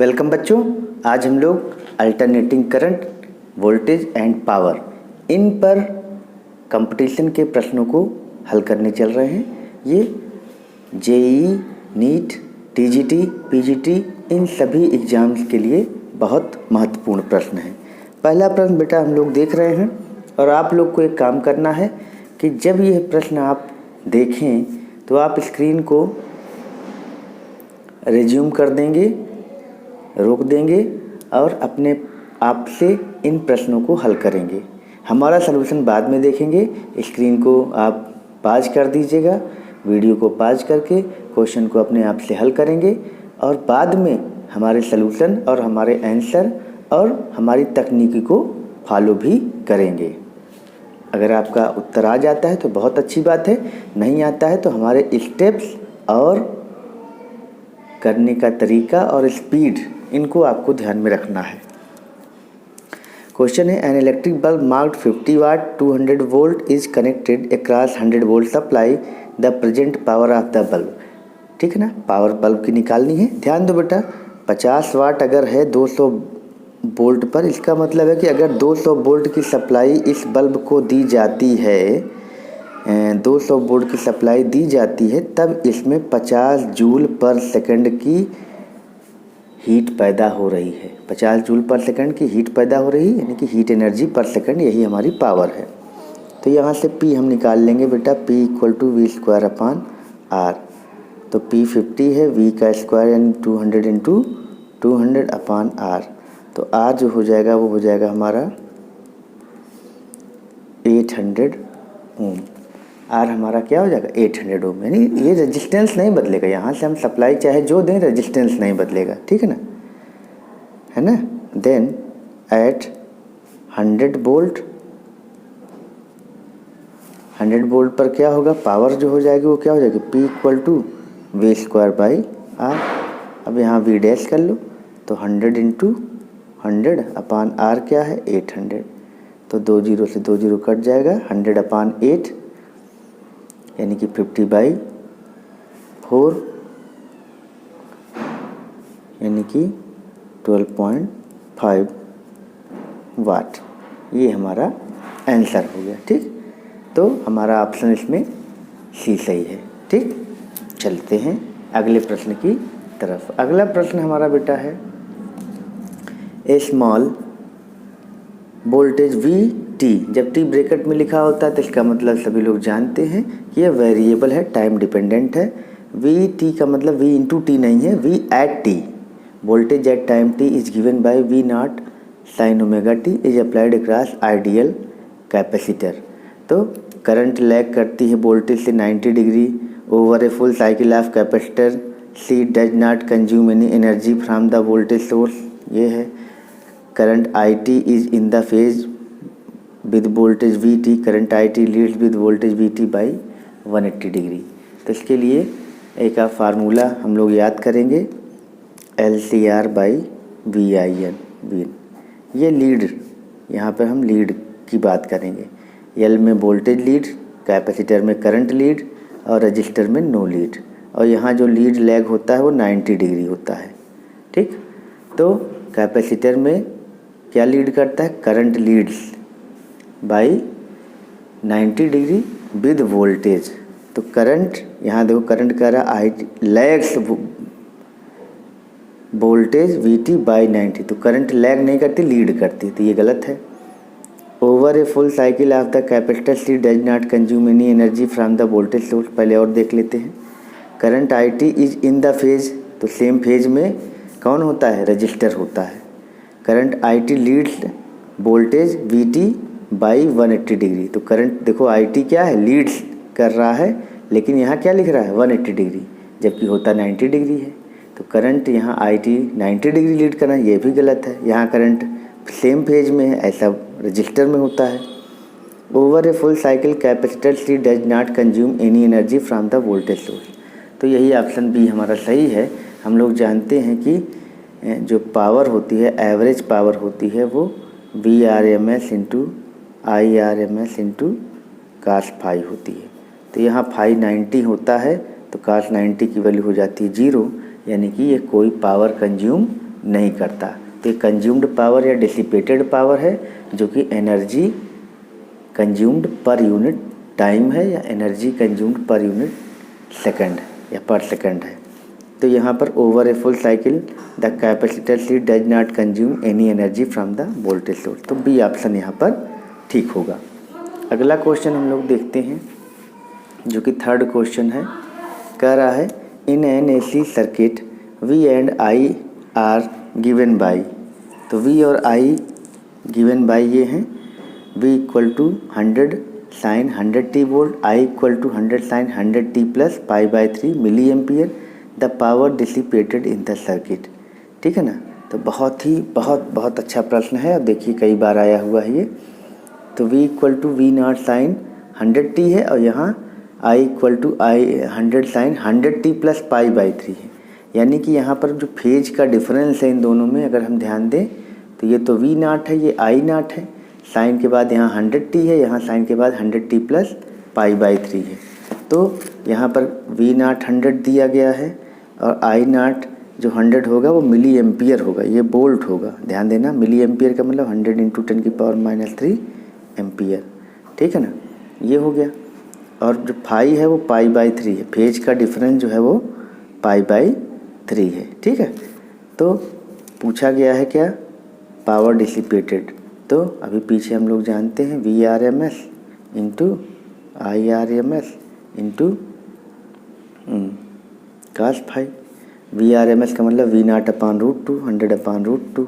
Welcome बच्चों। आज हम लोग alternating current, voltage and power in पर कंपटीशन के प्रश्नों को हल करने चल रहे हैं। ये जेईई, नीट, टीजीटी, पीजीटी इन सभी एग्ज़ाम्स के लिए बहुत महत्वपूर्ण प्रश्न हैं। पहला प्रश्न बेटा हम लोग देख रहे हैं और आप लोग को एक काम करना है कि जब यह प्रश्न आप देखें तो आप स्क्रीन को रिज्यूम कर देंगे, रोक देंगे और अपने आप से इन प्रश्नों को हल करेंगे। हमारा सलूशन बाद में देखेंगे। स्क्रीन को आप पॉज कर दीजिएगा, वीडियो को पॉज करके क्वेश्चन को अपने आप से हल करेंगे और बाद में हमारे सलूशन और हमारे आंसर और हमारी तकनीकी को फॉलो भी करेंगे। अगर आपका उत्तर आ जाता है तो बहुत अच्छी बात है, नहीं आता है तो हमारे स्टेप्स और करने का तरीका और स्पीड इनको आपको ध्यान में रखना है। क्वेश्चन है, an electric bulb marked 50 watt 200 volt is connected across 100 volt supply, the present power of the bulb. ठीक है ना, पावर बल्ब की निकालनी है। ध्यान दो बेटा, 50 वाट अगर है 200 वोल्ट पर, इसका मतलब है कि अगर 200 वोल्ट की सप्लाई इस बल्ब को दी जाती है, 200 वोल्ट की सप्लाई दी जाती है, तब इसमें 50 जूल पर सेकंड की हीट पैदा हो रही है। 50 जूल पर सेकंड की हीट पैदा हो रही है, यानी कि हीट एनर्जी पर सेकंड, यही हमारी पावर है। तो यहाँ से P हम निकाल लेंगे बेटा, P = V² तो P 50 है, V का स्क्वायर यानी 200 × 200/R। तो R जो हो जाएगा वो हो जाएगा हमारा 800 ओम। R हमारा क्या हो जाएगा 800 ओम, यानी ये रेजिस्टेंस नहीं बदलेगा। यहाँ से हम सप्लाई चाहे जो दें, रेजिस्टेंस नहीं बदलेगा। ठीक है ना, है ना। देन एट 100 वोल्ट पर क्या होगा, पावर जो हो जाएगी वो क्या हो जाएगी, P = V²/R। अब यहाँ V डैश कर लो तो 100 × 100/R क्या है 800। तो 2 0 से 2 0 कट जाएगा, 100/8 यानी कि 50/4 यानी कि 12.5 वाट। ये हमारा आंसर हो गया। ठीक, तो हमारा ऑप्शन इसमें सी सही है। ठीक, चलते हैं अगले प्रश्न की तरफ। अगला प्रश्न हमारा बेटा है, ए स्मॉल वोल्टेज VT, जब T ब्रैकेट में लिखा होता है तो इसका मतलब सभी लोग जानते हैं कि यह वेरिएबल है, टाइम डिपेंडेंट है। VT का मतलब V × T नहीं है, V@T। Voltage at time T is given by V0 sin ωt is applied across ideal capacitor. तो करंट लैग करती है वोल्टेज से 90 degree over a full cycle of capacitor. C does not consume any energy from the voltage source. ये है current IT is in the phase with voltage VT। Current IT leads with voltage VT by 180 degree. तो इसके लिए एक आप formula हम लोग याद करेंगे, LCR/VIN। ये लीड, यहाँ पर हम लीड की बात करेंगे। L में वोल्टेज लीड, कैपेसिटर में करंट लीड और रजिस्टर में नो लीड। और यहाँ जो लीड लैग होता है वो 90 डिग्री होता है। ठीक, तो कैपेसिटर में क्या लीड करता है, current Leeds by 90 degree with voltage. तो करंट, यहाँ देखो करंट कह रहा है लैग्स वोल्टेज VT बाई 90। तो करंट लैग नहीं करती, लीड करती, तो ये गलत है। Over a full cycle of the capacitor C does not consume any energy from the voltage source. पहले और देख लेते हैं, current IT is in the phase, तो सेम फेज में कौन होता है, रजिस्टर होता है। Current IT leads voltage VT by 180 degree. तो करंट देखो IT क्या है, लीड्स कर रहा है, लेकिन यहाँ क्या लिख रहा है 180 डिग्री, जबकि होता 90 डिग्री है। तो करंट यहाँ IT 90 डिग्री लीड करना, ये भी गलत है। यहाँ करंट सेम फेज में है, ऐसा रजिस्टर में होता है। Over a full cycle capacitor C does not consume any energy from the voltage source. तो यही ऑप्शन B हमारा सही है। हम लोग जानते हैं कि जो पावर होती है, एवरेज पावर होती है, वो VRMS × IRMS × cos φ होती है। तो यहाँ φ 90 होता है, तो cos 90 की वैल्यू हो जाती है 0, यानी कि ये कोई पावर कंज्यूम नहीं करता। तो ये कंज्यूम्ड पावर या डिसिपेटेड पावर है, जो कि energy consumed per unit time है या energy consumed per unit second या पर सेकंड है। तो यहाँ पर over a full cycle the capacitor C does not consume any energy from the voltage source. तो बी ऑप्शन यहाँ पर ठीक होगा। अगला क्वेश्चन हम लोग देखते हैं, जो कि थर्ड क्वेश्चन है। कह रहा है in an AC circuit V and I are given by. तो वी और आई गिवन बाई ये हैं, V equal to 100 sine 100 T volt, I equal to 100 sine 100 T plus pi by 3 milliampere the power dissipated in the circuit. ठीक है ना। तो बहुत अच्छा प्रश्न है, और देखिए कई बार आया हुआ है ये। तो v equal to V naught sine 100 T है, और यहाँ i equal to I 100 sine 100 T plus pi by 3 है। यानी कि यहाँ पर जो फेज का डिफरेंस है इन दोनों में, अगर हम ध्यान दें तो ये तो v नॉट है, ये i नॉट है। साइन के बाद यहाँ 100 टी है, यहाँ साइन के बाद 100 टी प्लस पाई बाई 3 है। तो यहाँ पर v नॉट 100 दिया गया है, और i नॉट जो 100 होगा वो मिली एम्पियर होगा, ये वोल्ट होगा। ध्यान देना, मिली एम्पियर का मतलब 100 इंटू 10 की पावर -3 एम्पियर। ठीक है ना, ये हो गया। और जो फाई है वो पाई बाई 3 है, फेज का डिफरेंस जो है वो पाई बाई 3 है। ठीक है। तो पूछा गया है क्या, पावर डिसिपेटेड। तो अभी पीछे हम लोग जानते हैं V R M S into I R M S into cos phi. V R M S का मतलब V naught upon root 2, 100 upon root 2,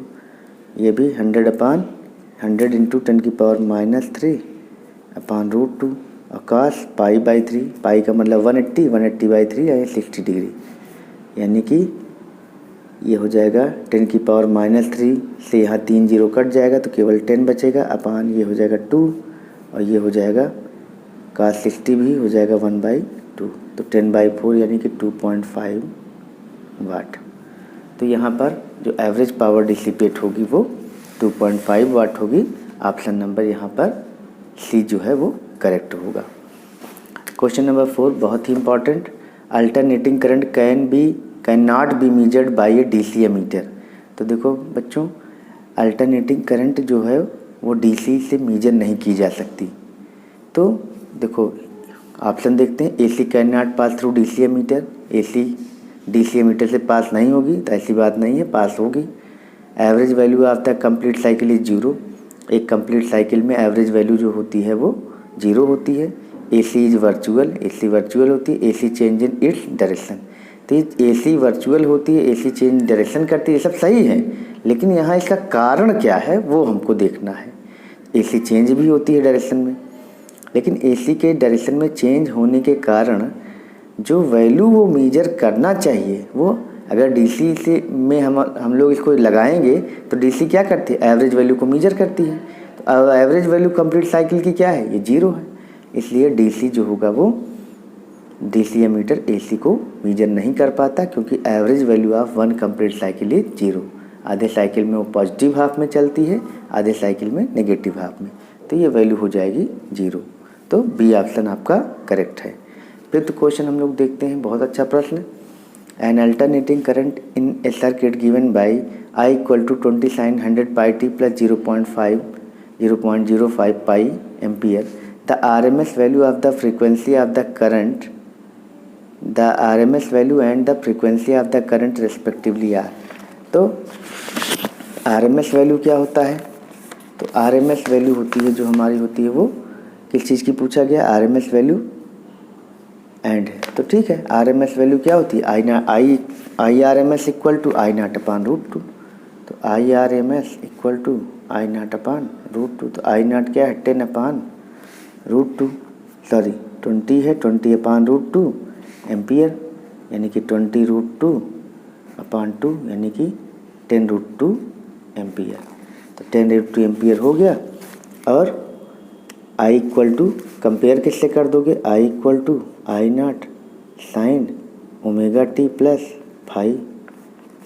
ये भी 100 अपान 100 इंटू 10 की पावर -3 अपान रूट 2, और कास पाई बाई 3, पाई का मतलब 180 बाई 3 यानी 60 डिग्री। यानी कि ये हो जाएगा 10 की पावर -3 से यहाँ 3 जीरो कट जाएगा तो केवल 10 बचेगा, अपान ये हो जाएगा 2, और ये हो जाएगा कास 60 भी हो जाएगा 1/2, तो 10/4 यानी कि 2.5 वाट। तो यहाँ पर जो एवरेज पावर डिसिपेट होगी वो 2.5 वाट होगी। ऑप्शन नंबर यहाँ पर सी जो है वो करेक्ट होगा। क्वेश्चन नंबर 4 बहुत ही important. Alternating current can not be measured by a DC ammeter. तो देखो बच्चों, अल्टरनेटिंग करंट जो है वो डीसी से मेजर नहीं की जा सकती। तो देखो ऑप्शन देखते हैं, AC can not pass through DC ammeter. AC DC ammeter से पास नहीं होगी, तो ऐसी बात नहीं है, पास होगी। Average value of the complete cycle is 0। एक कंप्लीट साइकिल में एवरेज वैल्यू जो होती है वो 0 होती है। AC is virtual, AC virtual होती है। AC change in its direction, तो एसी वर्चुअल होती है, एसी चेंज डायरेक्शन करती है, ये सब सही है। लेकिन यहाँ इसका कारण क्या है वो हमको देखना है। एसी चेंज भी होती है डायरेक्शन में, लेकिन एसी के डायरेक्शन में चेंज होने के कारण जो वैल्यू वो मेजर करना चाहिए, वो अगर डीसी से में हम लोग इसको लगाएंगे तो डीसी क्या करती है, एवरेज वैल्यू को मेजर करती है। तो एवरेज वैल्यू कंप्लीट साइकिल की क्या है, ये 0 है। इसलिए डीसी जो होगा वो डीसी एमीटर एसी को मेजर नहीं कर पाता, क्योंकि average value of one complete cycle is 0। आधे साइकिल में वो पॉजिटिव हाफ में चलती है, आधे साइकिल में नेगेटिव हाफ में, तो ये वैल्यू हो जाएगी 0। तो बी ऑप्शन आपका करेक्ट है। फिफ्थ क्वेश्चन हम लोग देखते हैं, बहुत अच्छा प्रश्न। An alternating current in a circuit given by I equal to 20 sine 100 pi T plus 0.05 pi ampere. The RMS value of the frequency of the current, the RMS value and the frequency of the current respectively are. तो RMS value क्या होता है, तो RMS value होती है जो हमारी होती है वो किस चीज़ की पूछा गया, RMS वैल्यू एंड। तो ठीक है, RMS वैल्यू क्या होती है, I RMS equal to I naught upon root 2। तो I RMS equal to I naught upon root 2। तो आई नॉट क्या है, 10 अपान रूट 2, सॉरी 20 है, 20 अपान रूट 2 एम्पियर, यानी कि 20 रूट 2 अपान 2 यानी कि 10 रूट 2 एम्पियर। तो 10 रूट 2 एम्पियर हो गया। और आई इक्वल टू कंपेयर किससे कर दोगे, I equal to I naught sine omega T plus phi.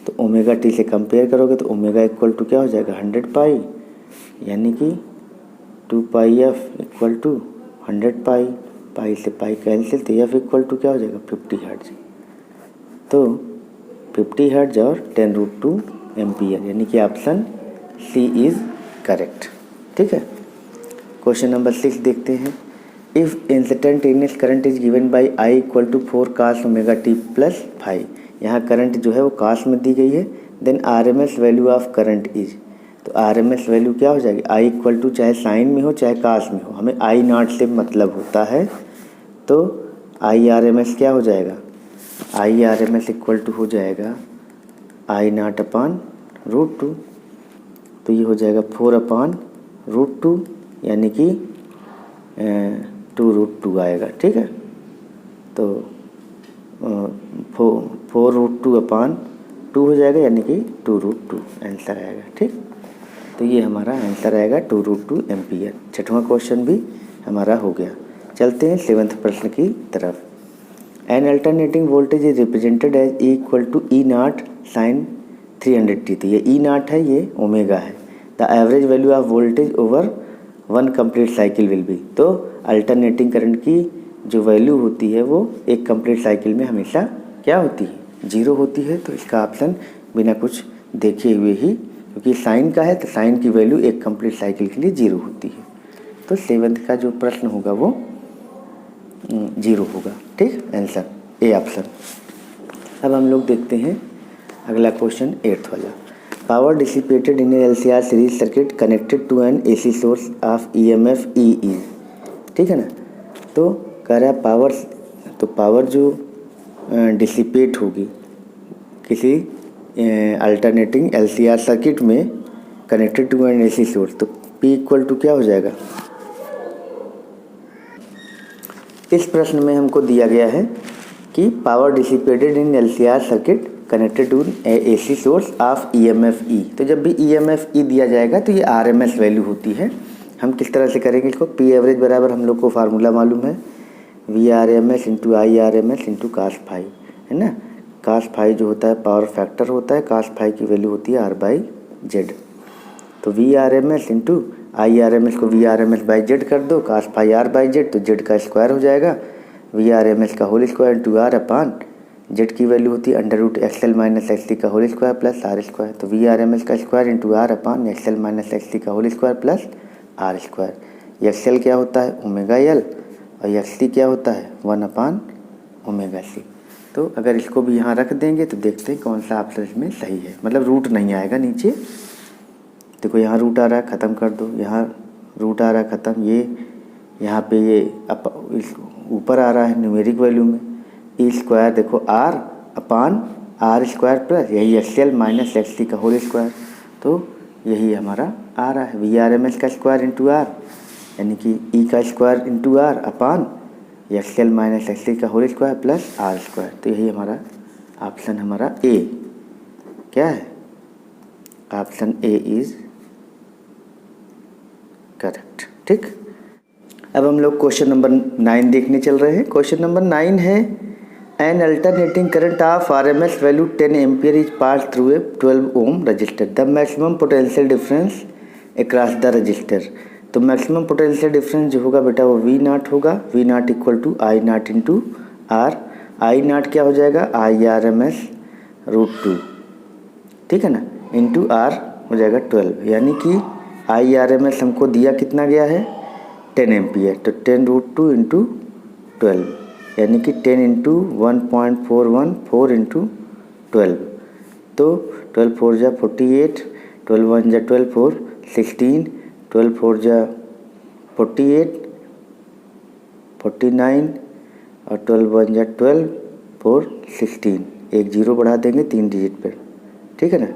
तो ओमेगा टी से कंपेयर करोगे तो ओमेगा इक्वल टू क्या हो जाएगा, 100 पाई, यानी कि 2 पाई एफ इक्वल टू 100 पाई। पाई से पाई कैंसिल, तो एफ इक्वल टू क्या हो जाएगा, 50 हर्ट्ज। तो 50 हर्ट्ज और 10 रूट 2 एम्पियर, यानी कि ऑप्शन सी इज़ करेक्ट। ठीक है। क्वेश्चन नंबर 6 देखते हैं। If instantaneous current is given by I equal to 4 cos omega T plus 5, यहाँ करंट जो है वो कास में दी गई है, then R M S value of current is, तो आर एम एस वैल्यू क्या हो जाएगी, आई इक्वल टू चाहे साइन में हो चाहे कास में हो, हमें आई नॉट से मतलब होता है, तो आई आर एम एस क्या हो जाएगा, I R M S equal to हो जाएगा I naught upon root two, तो ये हो जाएगा 4 अपान रूट टू, यानी कि 2√2 आएगा। ठीक है। तो 4√2 अपान 2 हो जाएगा, यानी कि 2√2 आंसर आएगा। ठीक, तो ये हमारा आंसर आएगा 2√2 एम्पियर। छठवां क्वेश्चन भी हमारा हो गया। चलते हैं 7वें प्रश्न की तरफ। An alternating voltage is represented as E equal to E naught sine 300t, तो ये ई नॉट है, ये ओमेगा है। The average value of voltage over 1 complete cycle will be, तो अल्टरनेटिंग करंट की जो वैल्यू होती है वो एक कंप्लीट साइकिल में हमेशा क्या होती है, 0 होती है। तो इसका ऑप्शन बिना कुछ देखे हुए ही, क्योंकि साइन का है तो साइन की वैल्यू एक कंप्लीट साइकिल के लिए 0 होती है, तो 7th का जो प्रश्न होगा वो 0 होगा। ठीक, आंसर ए ऑप्शन। अब हम लोग देखते हैं अगला क्वेश्चन 8th वाला। Power dissipated in LCR series circuit connected to an AC source of EMF E is, ठीक है ना। तो कह रहा है पावर, तो पावर जो डिसिपेट होगी किसी अल्टरनेटिंग LCR सर्किट में connected to an AC source, तो P इक्वल टू क्या हो जाएगा। इस प्रश्न में हमको दिया गया है कि power dissipated in LCR circuit connected to AC source of EMF E, तो जब भी EMF E दिया जाएगा तो ये RMS वैल्यू होती है। हम किस तरह से करेंगे इसको, P एवरेज बराबर हम लोग को फार्मूला मालूम है, VRMS into IRMS into cos phi, है ना। कास फाई जो होता है पावर फैक्टर होता है, कास फाई की वैल्यू होती है R/Z, तो VRMS इंटू IRMS को VRMS बाई जेड कर दो, कास फाई R/Z, तो जेड का स्क्वायर हो जाएगा, VRMS का whole square into R upon Z की वैल्यू होती है √XL माइनस XC का whole square plus R square, तो VRMS का square into R upon XL minus XC का whole square plus R square. XL क्या होता है ओमेगा L और XC क्या होता है 1 अपान ओमेगा C। तो अगर इसको भी यहाँ रख देंगे तो देखते हैं कौन सा ऑप्शन इसमें सही है, मतलब रूट नहीं आएगा नीचे। देखो यहाँ रूट आ रहा है, ख़त्म कर दो, यहाँ रूट आ रहा है ख़त्म, ये यहाँ पे ये ऊपर आ रहा है न्यूमेरिक वैल्यू में ई स्क्वायर, देखो R अपान R स्क्वायर प्लस यही XL माइनस XC का होल स्क्वायर, तो यही हमारा आ रहा है VRMS का स्क्वायर इंटू R, यानी कि E का square into R upon XL minus XC का whole square plus R square, तो यही हमारा ऑप्शन हमारा ए क्या है, ऑप्शन ए इज़ करेक्ट। ठीक, अब हम लोग क्वेश्चन नंबर 9 देखने चल रहे हैं। क्वेश्चन नंबर 9 है an alternating current of RMS value 10 ampere is pass through a 12 ohm resistor, the maximum potential difference across the resistor. तो मैक्सिमम पोटेंशियल डिफरेंस जो होगा बेटा वो V नॉट होगा, V not equal to I not into R, I not क्या हो जाएगा IRMS √2, ठीक है ना, इंटू R हो जाएगा 12, यानी कि IRMS हमको दिया कितना गया है 10 एम्पियर, तो 10√2 इंटू 12, यानी कि 10 इंटू 1.41 4 इंटू 12, तो 12 4 जा 48, 12 1 जा 12 4 16, 12 4 जा 48 49 और 12 1 जा 12 4 16, एक जीरो बढ़ा देंगे 3 डिजिट पर, ठीक है ना,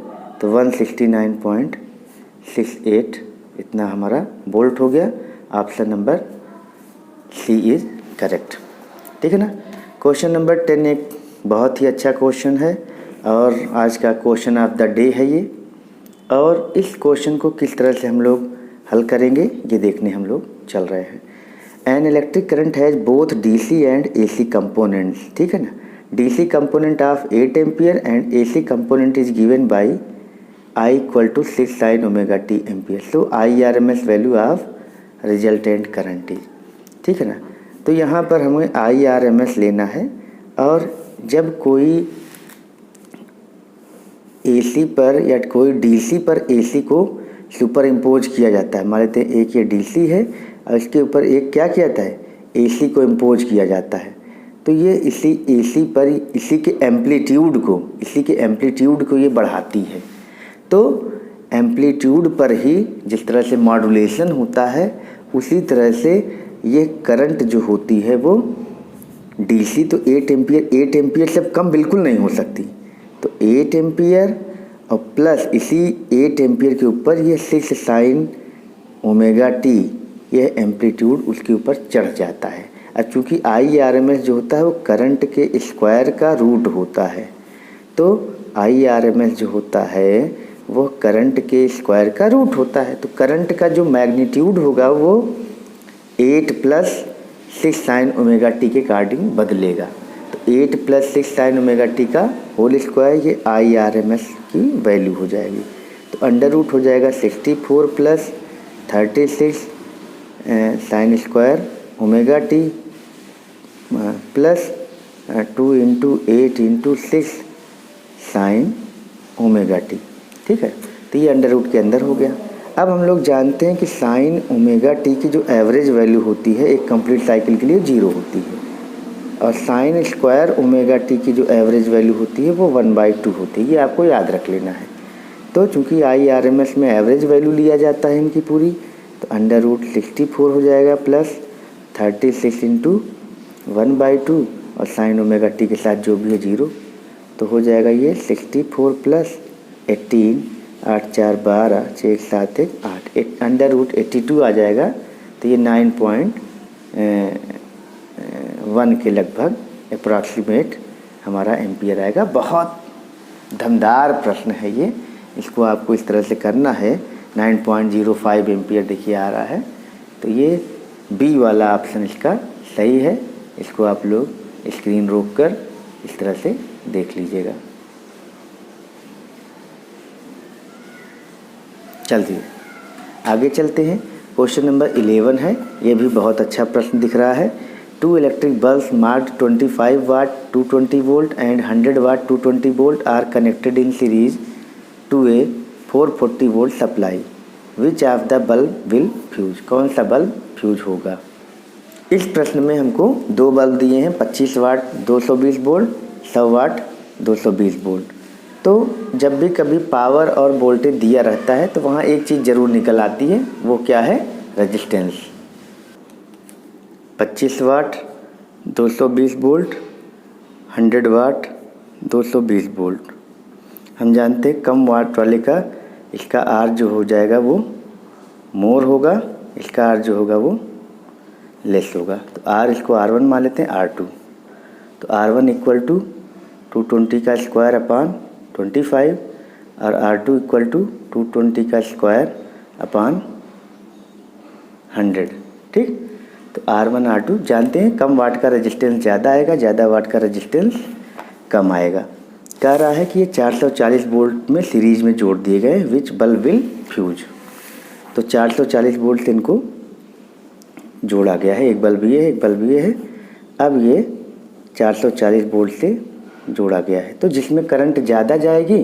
तो 169.68 इतना हमारा वोल्ट हो गया। Option number C is correct, ठीक है ना। क्वेश्चन नंबर 10 एक बहुत ही अच्छा क्वेश्चन है और आज का क्वेश्चन ऑफ द डे है ये, और इस क्वेश्चन को किस तरह से हम लोग हल करेंगे ये देखने हम लोग चल रहे हैं। An electric current has both DC and AC components, ठीक है ना। DC component of 8 ampere and AC component is given by I equal to 6 sin omega t ampere, so IRMS value of resultant current is, ठीक है ना। तो यहाँ पर हमें IRMS लेना है, और जब कोई एसी पर या कोई डीसी पर एसी को सुपर इम्पोज किया जाता है। मान लेते हैं एक ये डीसी है और इसके ऊपर एक क्या किया जाता है, एसी को इम्पोज किया जाता है। तो ये इसी एसी पर इसी के एम्पलीट्यूड को ये बढ़ाती है। तो एम्पलीट्यूड पर ही जिस तरह से मॉड्यूलेशन होता है उसी तरह से ये करंट जो होती है वो डीसी तो 8 एम्पियर से कम बिल्कुल नहीं हो सकती। तो 8 एम्पियर और प्लस इसी 8 एम्पियर के ऊपर ये 6 साइन ओमेगा टी यह एम्पलीट्यूड उसके ऊपर चढ़ जाता है। अब चूँकि IRMS जो होता है वो करंट के स्क्वायर का रूट होता है। तो IRMS जो होता है वो करंट के स्क्वायर का रूट होता है। तो करंट का जो मैग्नीट्यूड होगा वो 8 + 6 साइन ओमेगा टी के अकॉर्डिंग बदलेगा। तो 8 + 6 साइन ओमेगा टी का होल स्क्वायर ये IRMS की वैल्यू हो जाएगी। तो अंडर रूट हो जाएगा 64 + 36 sine square omega T plus 2 × 8 × 6 sign omega T. ठीक है, तो ये अंडर रूट के अंदर हो गया। अब हम लोग जानते हैं कि साइन ओमेगा टी की जो एवरेज वैल्यू होती है एक कंप्लीट साइकिल के लिए 0 होती है और साइन स्क्वायर ओमेगा टी की जो एवरेज वैल्यू होती है वो 1/2 होती है। ये आपको याद रख लेना है। तो चूँकि IRMS में एवरेज वैल्यू लिया जाता है इनकी पूरी, तो अंडर रूट 64 हो जाएगा प्लस 36 × 1/2 और साइन ओमेगा टी के साथ जो भी है 0। तो हो जाएगा ये 64 + 18 8 4 12 6 7 1 8 अंडर रूट 82 आ जाएगा। तो ये 9.1 के लगभग अप्रॉक्सीमेट हमारा एम्पियर आएगा। बहुत दमदार प्रश्न है ये, इसको आपको इस तरह से करना है। 9.05 एम्पियर देखिए आ रहा है। तो ये बी वाला ऑप्शन इसका सही है। इसको आप लोग स्क्रीन रोक कर इस तरह से देख लीजिएगा। चलिए आगे चलते हैं। क्वेश्चन नंबर 11 है। ये भी बहुत अच्छा प्रश्न दिख रहा है। 2 electric bulbs marked 25 watt 220 volt and 100 watt 220 volt are connected in series to a 440 volt supply. Which of the bulb will fuse? कौन सा बल्ब फ्यूज होगा? इस प्रश्न में हमको 2 बल्ब दिए हैं, 25 वाट 220 वोल्ट, 100 वाट 220 वोल्ट। तो जब भी कभी पावर और वोल्टेज दिया रहता है तो वहाँ एक चीज़ ज़रूर निकल आती है, वो क्या है? Resistance. 25 watt 220 volt, 100 watt 220 volt. हम जानते हैं कम वाट वाले का इसका आर जो हो जाएगा वो मोर होगा, इसका आर जो होगा वो लेस होगा। तो आर इसको R1 मान लेते हैं, R2। तो R1 = 220 का स्क्वायर अपान 25 और R2 = 220 का स्क्वायर अपान 100। ठीक, तो R1 R2 जानते हैं कम वाट का रेजिस्टेंस ज़्यादा आएगा, ज़्यादा वाट का रेजिस्टेंस कम आएगा। कह रहा है कि ये 440 वोल्ट में सीरीज में जोड़ दिए गए। विच बल्ब विल फ्यूज? तो 440 वोल्ट से इनको जोड़ा गया है। एक बल्ब ये है, एक बल्ब ये है। अब ये 440 वोल्ट से जोड़ा गया है। तो जिसमें करंट ज़्यादा जाएगी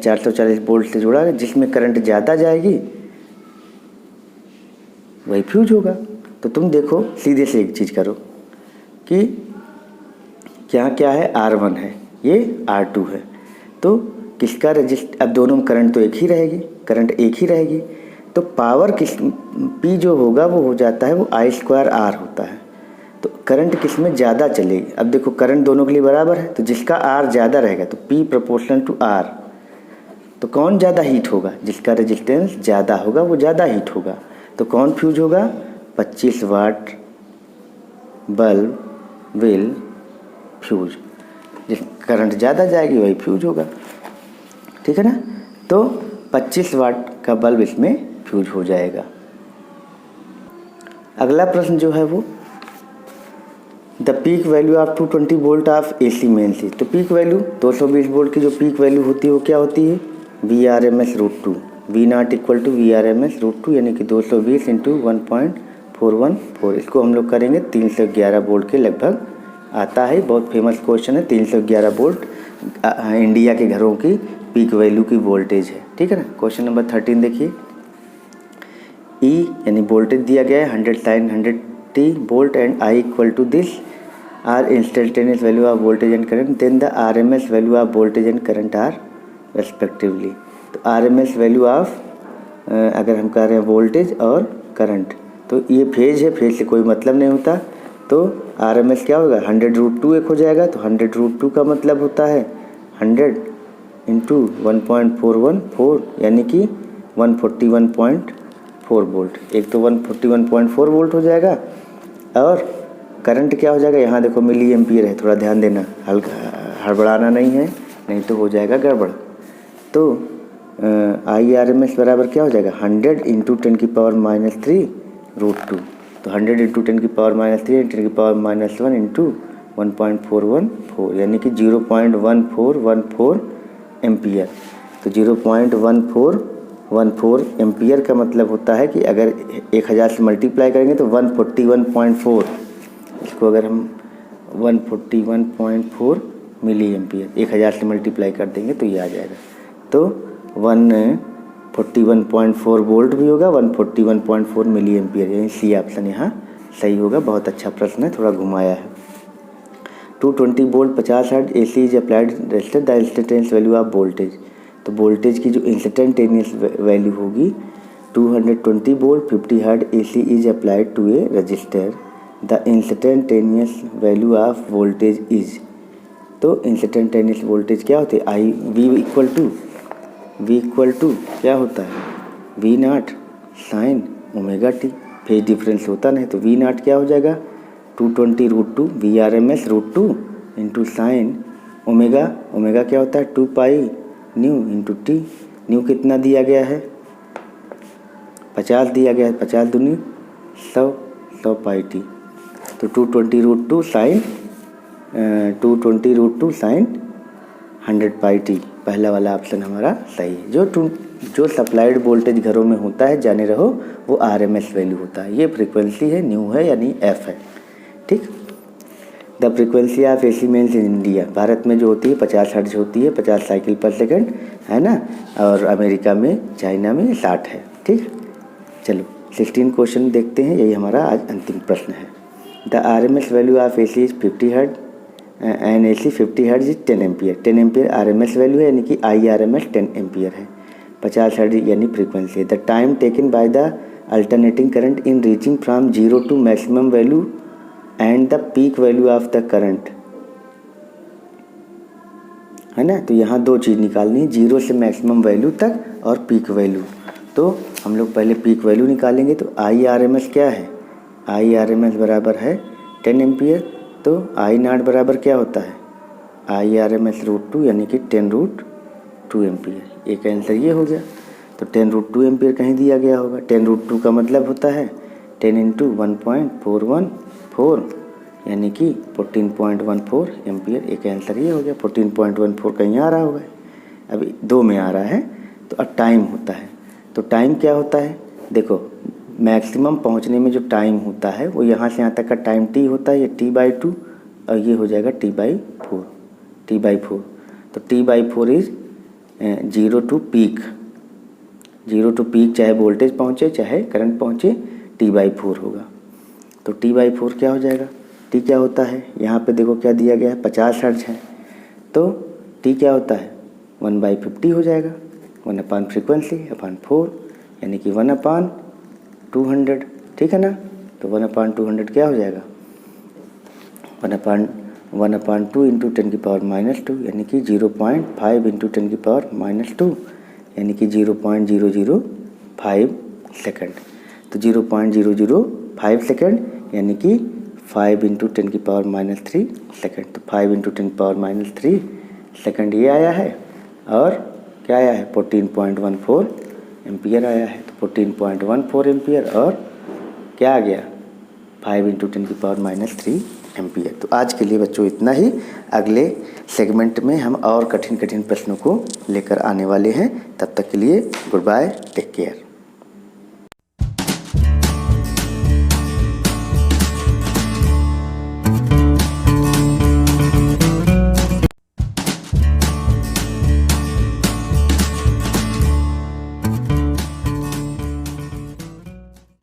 440 वोल्ट से जोड़ा है, जिसमें करंट ज़्यादा जाएगी वही फ्यूज होगा। तो तुम देखो सीधे से एक चीज़ करो कि क्या क्या है, R1 है, ये R2 है। तो किसका अब दोनों में करंट तो एक ही रहेगी, करंट एक ही रहेगी। तो पावर P जो होगा वो हो जाता है वो I² R होता है। तो करंट किस में ज़्यादा चलेगी? अब देखो करंट दोनों के लिए बराबर है, तो जिसका R ज़्यादा रहेगा तो P ∝ R। तो कौन ज़्यादा हीट होगा? जिसका रेजिस्टेंस ज़्यादा होगा वो ज़्यादा हीट होगा। तो कौन फ्यूज होगा? 25 वाट बल्ब विल फ्यूज। जिस करंट ज़्यादा जाएगी वही फ्यूज होगा। ठीक है ना? तो 25 वाट का बल्ब इसमें फ्यूज हो जाएगा। अगला प्रश्न जो है वो the peak value of 220 volt of AC main switch. तो पीक वैल्यू 220 वोल्ट की जो पीक वैल्यू होती है वो क्या होती है? Vrms√2। V0 = Vrms√2 यानी कि 220 × 1.414। इसको हम लोग करेंगे 311 वोल्ट के लगभग आता है। बहुत फेमस क्वेश्चन है। 311 वोल्ट इंडिया के घरों की पीक वैल्यू की वोल्टेज है, ठीक है ना। क्वेश्चन नंबर 13 देखिए, ई यानी वोल्टेज दिया गया है 100 sin 100t volt and I equal to this are instantaneous value of voltage and current, then the RMS value of voltage and current are respectively. तो RMS वैल्यू ऑफ अगर हम कह रहे हैं वोल्टेज और करंट, तो ये फेज है, फेज से कोई मतलब नहीं होता, तो RMS क्या होगा 100√2 एक हो जाएगा। तो 100√2 का मतलब होता है 100 इंटू 1.414 यानी कि 141.4 वोल्ट। एक तो 141.4 वोल्ट हो जाएगा, और करंट क्या हो जाएगा, यहाँ देखो मिली एम्पियर है, थोड़ा ध्यान देना, हड़बड़ाना नहीं है, नहीं तो हो जाएगा गड़बड़। तो IRMS बराबर क्या हो जाएगा 100 इंटू 10⁻³ तो 100 इंटू 10⁻³ 10⁻⁻1 इंटू 1.414 यानी कि 0.1414 एम्पियर। तो 0.1414 एम्पियर का मतलब होता है कि अगर 1000 से मल्टीप्लाई करेंगे तो 141.4, इसको अगर हम 141.4 मिली एम्पियर 1000 से मल्टीप्लाई कर देंगे तो ये आ जाएगा। तो 141.4 वोल्ट भी होगा, 141.4 मिली एम्पियर, यानी सी ऑप्शन यहाँ सही होगा। बहुत अच्छा प्रश्न है, थोड़ा घुमाया है। 220 volt 50 hertz AC is applied resistor the instantaneous value of voltage. तो वोल्टेज की जो इंस्टेंटेनियस वैल्यू होगी 220 volt 50 hertz AC is applied to a resistor the instantaneous value of voltage is. तो इंस्टेंटेनियस वोल्टेज क्या होती है, V इक्वल टू क्या होता है V0 sign ω/t। Phase difference होता नहीं, तो V0 क्या हो जाएगा 220√2 VRMS √2 into sine omega, omega क्या होता है 2π न्यू इंटू टी। न्यू कितना दिया गया है 50 दिया गया है, 50 दूनी 100, 100πt। तो 220√2 साइन 220√2 साइन 100πt, पहला वाला ऑप्शन हमारा सही है। जो सप्लाइड वोल्टेज घरों में होता है जाने रहो वो RMS वैल्यू होता है। ये फ्रीक्वेंसी है, न्यू है यानी F है, ठीक। The frequency of AC mains in India, Bharat में जो होती है 50 हर्ट्ज होती है, 50 साइकिल पर सेकंड है ना, और अमेरिका में चाइना में 60 है, ठीक। चलो 16 क्वेश्चन देखते हैं, यही हमारा आज अंतिम प्रश्न है। The RMS value of AC is 50 hertz and AC 50 hertz is 10 ampere. 10 ampere RMS value है, यानी कि IRMS 10 एम्पियर है। 50 हर्ट्ज यानी फ्रीक्वेंसी है। The time taken by the alternating current in reaching from 0 to maximum value and the peak value of the current, है ना। तो यहाँ दो चीज़ निकालनी है, 0 से मैक्सिमम वैल्यू तक और पीक वैल्यू। तो हम लोग पहले पीक वैल्यू निकालेंगे। तो IRMS क्या है, IRMS बराबर है 10 एम्पियर। तो I0 बराबर क्या होता है IRMS √2 यानी कि 10√2 एम्पियर। एक आंसर ये हो गया। तो 10√2 एम्पियर कहीं दिया गया होगा। 10√2 का मतलब होता है 10 इंटू 1.414 यानी कि 14.14 एम्पियर। एक आंसर ये हो गया। 14.14 कहीं आ रहा होगा, अभी 2 में आ रहा है। तो अब टाइम होता है, तो टाइम क्या होता है, देखो मैक्सिमम पहुंचने में जो टाइम होता है वो यहाँ से यहाँ तक का टाइम t होता है, ये t/2 और ये हो जाएगा t/4। तो t/4 is 0 to peak. 0 to peak चाहे वोल्टेज पहुँचे चाहे करंट पहुँचे, t/4 होगा। तो t/4 क्या हो जाएगा, t क्या होता है, यहाँ पे देखो क्या दिया गया है 50 हर्ट्ज है। तो t क्या होता है 1/50 हो जाएगा, 1 फ्रीक्वेंसी अपॉन 4 यानी कि 1/200, ठीक है ना। तो 1/200 क्या हो जाएगा 1/2 इंटू 10⁻² यानी कि 0.5 इंटू 10⁻² यानी कि 0.005 सेकंड। तो 0.005 सेकंड यानी कि 5 इंटू 10⁻³ सेकंड। तो 5 इंटू 10⁻³ सेकंड ये आया है, और क्या आया है 14.14 एम्पियर आया है। तो 14.14 एम्पियर और क्या आ गया 5 इंटू 10⁻³ एम्पियर। तो आज के लिए बच्चों इतना ही। अगले सेगमेंट में हम और कठिन प्रश्नों को लेकर आने वाले हैं। तब तक के लिए गुड बाय, टेक केयर।